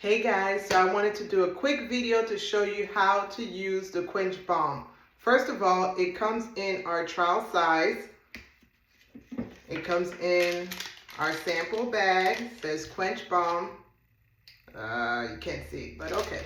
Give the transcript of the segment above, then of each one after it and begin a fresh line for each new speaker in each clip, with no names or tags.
Hey guys, so I wanted to do a quick video to show you how to use the Quench Balm. First of all, it comes in our trial size. It comes in our sample bag. It says Quench Balm. You can't see it, but okay.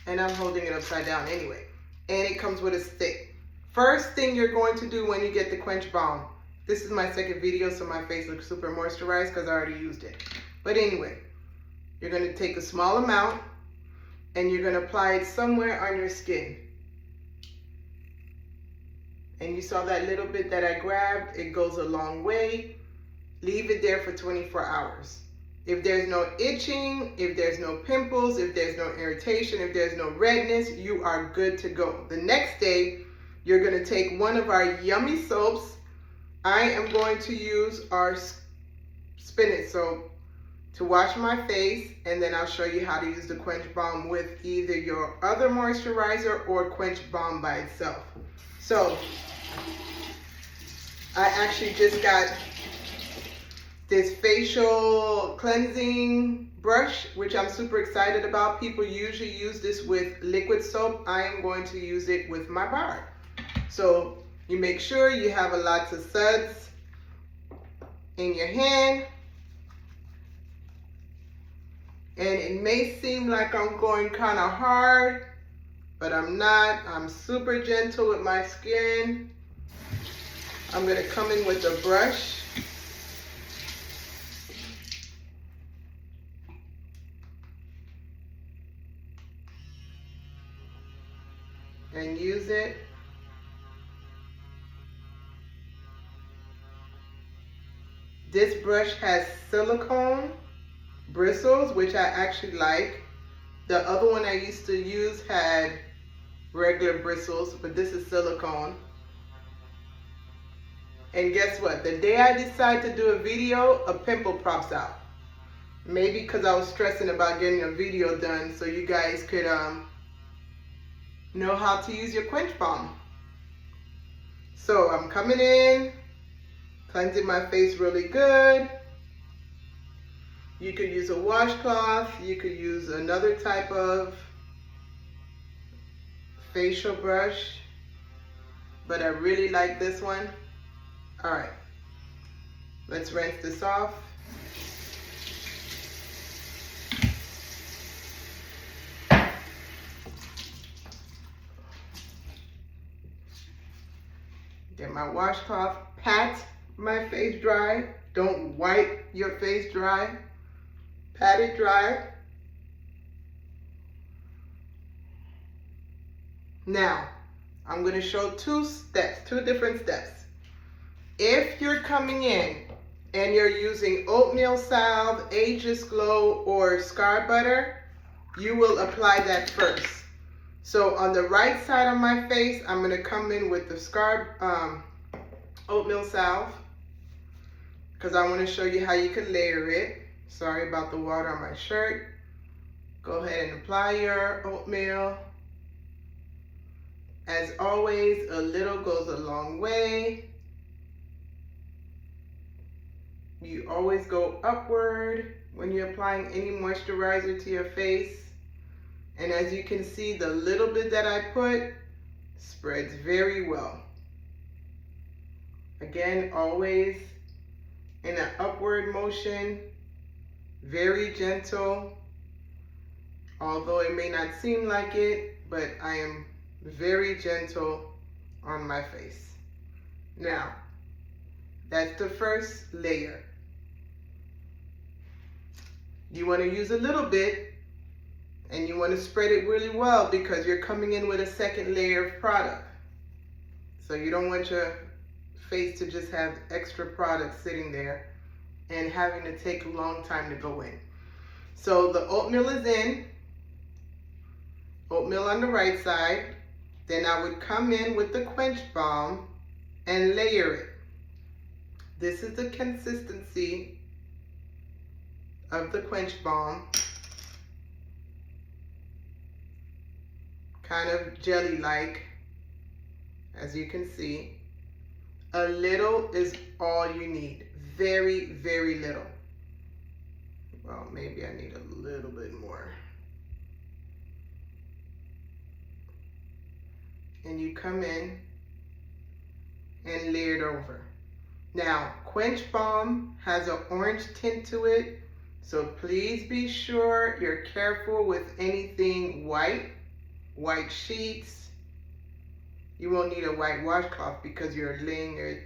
And I'm holding it upside down anyway. And it comes with a stick. First thing you're going to do when you get the Quench Balm. This is my second video, so my face looks super moisturized because I already used it. But anyway. You're going to take a small amount and you're going to apply it somewhere on your skin. And you saw that little bit that I grabbed, it goes a long way. Leave it there for 24 hours. If there's no itching, if there's no pimples, if there's no irritation, if there's no redness, you are good to go. The next day, you're going to take one of our yummy soaps. I am going to use our spinach soap to wash my face, and then I'll show you how to use the Quench Balm with either your other moisturizer or Quench Balm by itself. So, I actually just got this facial cleansing brush, which I'm super excited about. People usually use this with liquid soap. I am going to use it with my bar. So, you make sure you have a lot of suds in your hand. And it may seem like I'm going kind of hard, but I'm not. I'm super gentle with my skin. I'm going to come in with a brush. And use it. This brush has silicone bristles, which I actually like. The other one I used to use had regular bristles, but this is silicone. And guess what? The day I decide to do a video, a pimple pops out. Maybe because I was stressing about getting a video done so you guys could know how to use your Quench Balm. So I'm coming in, cleansing my face really good. You could use a washcloth, you could use another type of facial brush, but I really like this one. All right, let's rinse this off. Get my washcloth, pat my face dry. Don't wipe your face dry. Pat it dry. Now, I'm going to show two different steps. If you're coming in and you're using oatmeal salve, Ageless Glow, or Scar Butter, you will apply that first. So on the right side of my face, I'm going to come in with the oatmeal salve because I want to show you how you can layer it. Sorry about the water on my shirt. Go ahead and apply your oatmeal. As always, a little goes a long way. You always go upward when you're applying any moisturizer to your face. And as you can see, the little bit that I put spreads very well. Again, always in an upward motion. Very gentle, although it may not seem like it, but I am very gentle on my face. Now, that's the first layer. You want to use a little bit and you want to spread it really well because you're coming in with a second layer of product. So you don't want your face to just have extra product sitting there and having to take a long time to go in. So the oatmeal is in, oatmeal on the right side. Then I would come in with the Quench Balm and layer it. This is the consistency of the Quench Balm. Kind of jelly-like, as you can see. A little is all you need. Very, very little. Well, maybe I need a little bit more. and you come in and layer it over. Now, Quench Balm has an orange tint to it, so please be sure you're careful with anything white sheets. You won't need a white washcloth because you're laying it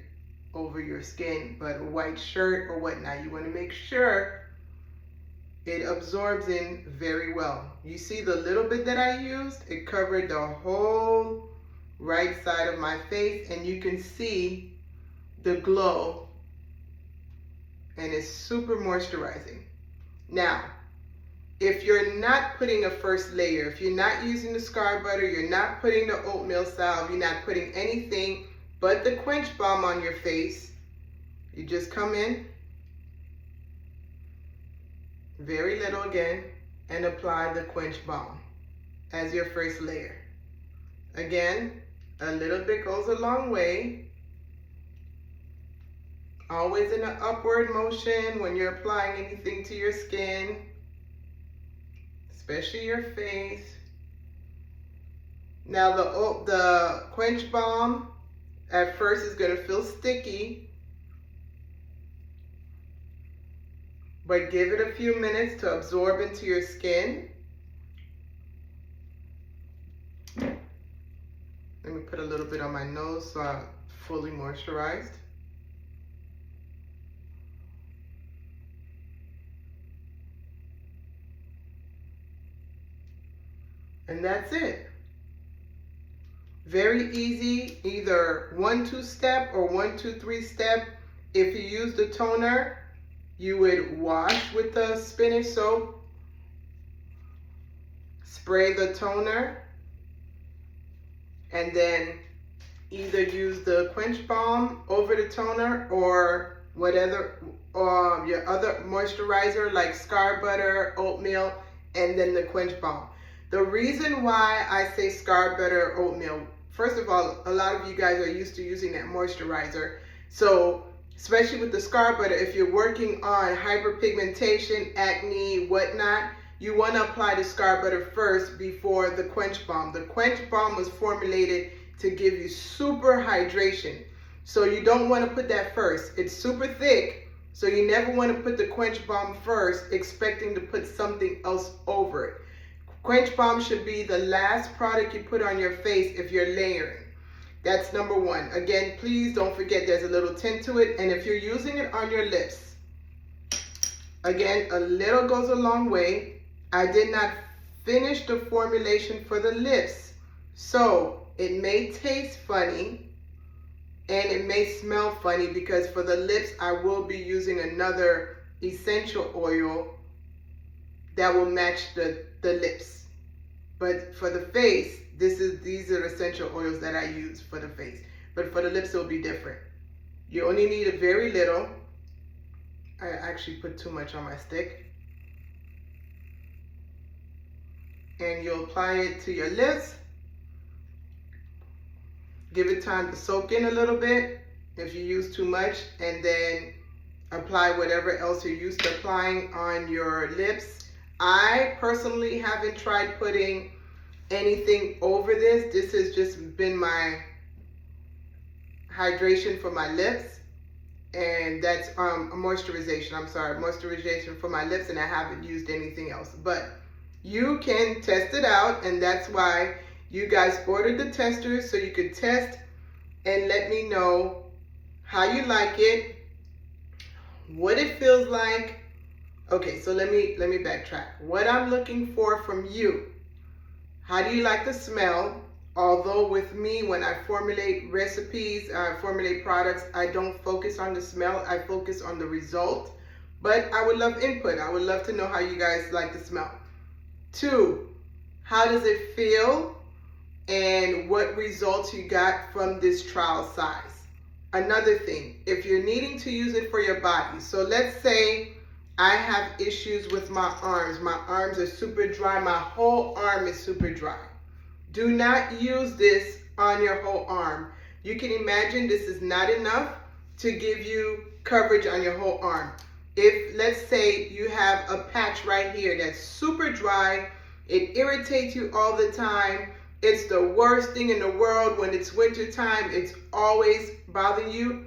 over your skin, but a white shirt or whatnot, you want to make sure it absorbs in very well. You see the little bit that I used, it covered the whole right side of my face, and you can see the glow, and it's super moisturizing. Now, if you're not putting a first layer, if you're not using the scar butter, you're not putting the oatmeal salve, you're not putting anything but the Quench Balm on your face, you just come in, very little again, and apply the Quench Balm as your first layer. Again, a little bit goes a long way. Always in an upward motion when you're applying anything to your skin, especially your face. Now the Quench Balm at first is going to feel sticky, but give it a few minutes to absorb into your skin. Let me put a little bit on my nose so I'm fully moisturized. And that's it. Very easy, either 1-2 step or 1-2-3 step. If you use the toner, you would wash with the spinach soap, spray the toner, and then either use the Quench Balm over the toner or whatever, or your other moisturizer like scar butter, oatmeal, and then the Quench Balm. The reason why I say scar butter, oatmeal, first of all, a lot of you guys are used to using that moisturizer. So, especially with the scar butter, if you're working on hyperpigmentation, acne, whatnot, you want to apply the scar butter first before the Quench Balm. The Quench Balm was formulated to give you super hydration. So you don't want to put that first. It's super thick, so you never want to put the Quench Balm first expecting to put something else over it. Quench Balm should be the last product you put on your face if you're layering. That's number one. Again, please don't forget there's a little tint to it, and if you're using it on your lips, again, a little goes a long way. I did not finish the formulation for the lips, so it may taste funny and it may smell funny because for the lips I will be using another essential oil that will match the lips. But for the face, these are essential oils that I use for the face. But for the lips, it will be different. You only need a very little. I actually put too much on my stick. And you'll apply it to your lips. Give it time to soak in a little bit if you use too much, and then apply whatever else you're used to applying on your lips. I personally haven't tried putting anything over this. This has just been my hydration for my lips, and that's moisturization for my lips, and I haven't used anything else. But you can test it out, and that's why you guys ordered the testers, so you could test and let me know how you like it, what it feels like. Okay, so let me backtrack. What I'm looking for from you: how do you like the smell? Although with me, when I formulate recipes, formulate products, I don't focus on the smell, I focus on the result. But I would love input. I would love to know how you guys like the smell. 2, how does it feel? And what results you got from this trial size. Another thing, if you're needing to use it for your body, so let's say I have issues with my arms. My arms are super dry. My whole arm is super dry. Do not use this on your whole arm. You can imagine this is not enough to give you coverage on your whole arm. If, let's say, you have a patch right here that's super dry, it irritates you all the time, It's the worst thing in the world when it's winter time. It's always bothering you.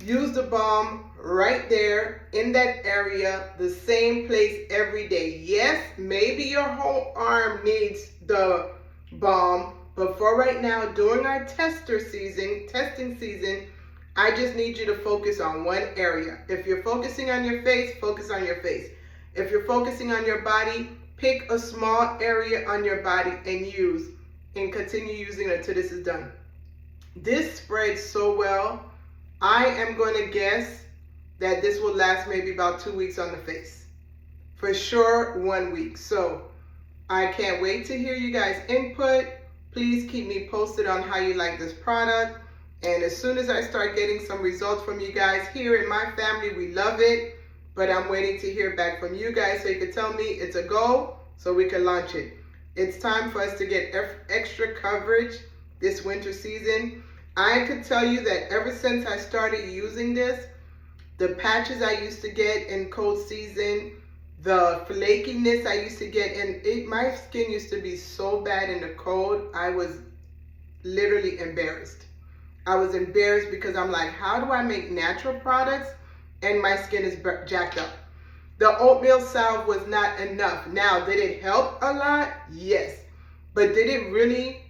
Use the balm right there in that area, the same place every day. Yes, maybe your whole arm needs the balm, but for right now, during our testing season, I just need you to focus on one area. If you're focusing on your face, focus on your face. If you're focusing on your body, pick a small area on your body and continue using it until this is done. This spreads so well. I am going to guess that this will last maybe about 2 weeks on the face. For sure, 1 week. So I can't wait to hear you guys' input. Please keep me posted on how you like this product. And as soon as I start getting some results from you guys, here in my family, we love it. But I'm waiting to hear back from you guys so you can tell me it's a go so we can launch it. It's time for us to get extra coverage this winter season. I could tell you that ever since I started using this, the patches I used to get in cold season, the flakiness I used to get, and my skin used to be so bad in the cold, I was literally embarrassed. I was embarrassed because I'm like, how do I make natural products and my skin is jacked up? The oatmeal salve was not enough. Now, did it help a lot? Yes. But did it really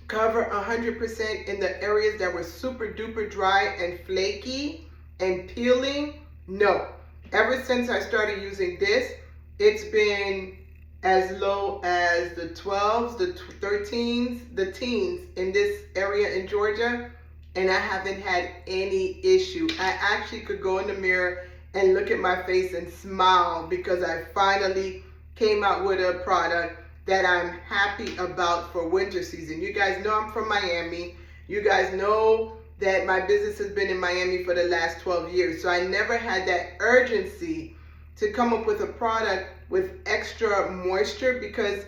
cover 100% in the areas that were super duper dry and flaky and peeling? No. Ever since I started using this, it's been as low as the 12s, the 13s, the teens in this area in Georgia, and I haven't had any issue. I actually could go in the mirror and look at my face and smile because I finally came out with a product that I'm happy about for winter season. You guys know I'm from Miami. You guys know that my business has been in Miami for the last 12 years. So I never had that urgency to come up with a product with extra moisture, because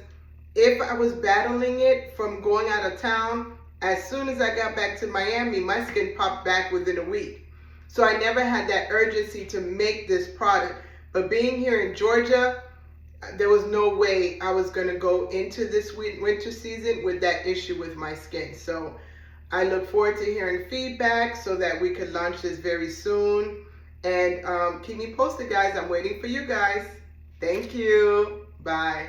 if I was battling it from going out of town, as soon as I got back to Miami, my skin popped back within a week. So I never had that urgency to make this product. But being here in Georgia, there was no way I was going to go into this winter season with that issue with my skin. So I look forward to hearing feedback so that we can launch this very soon. And keep me posted, guys. I'm waiting for you guys. Thank you. Bye.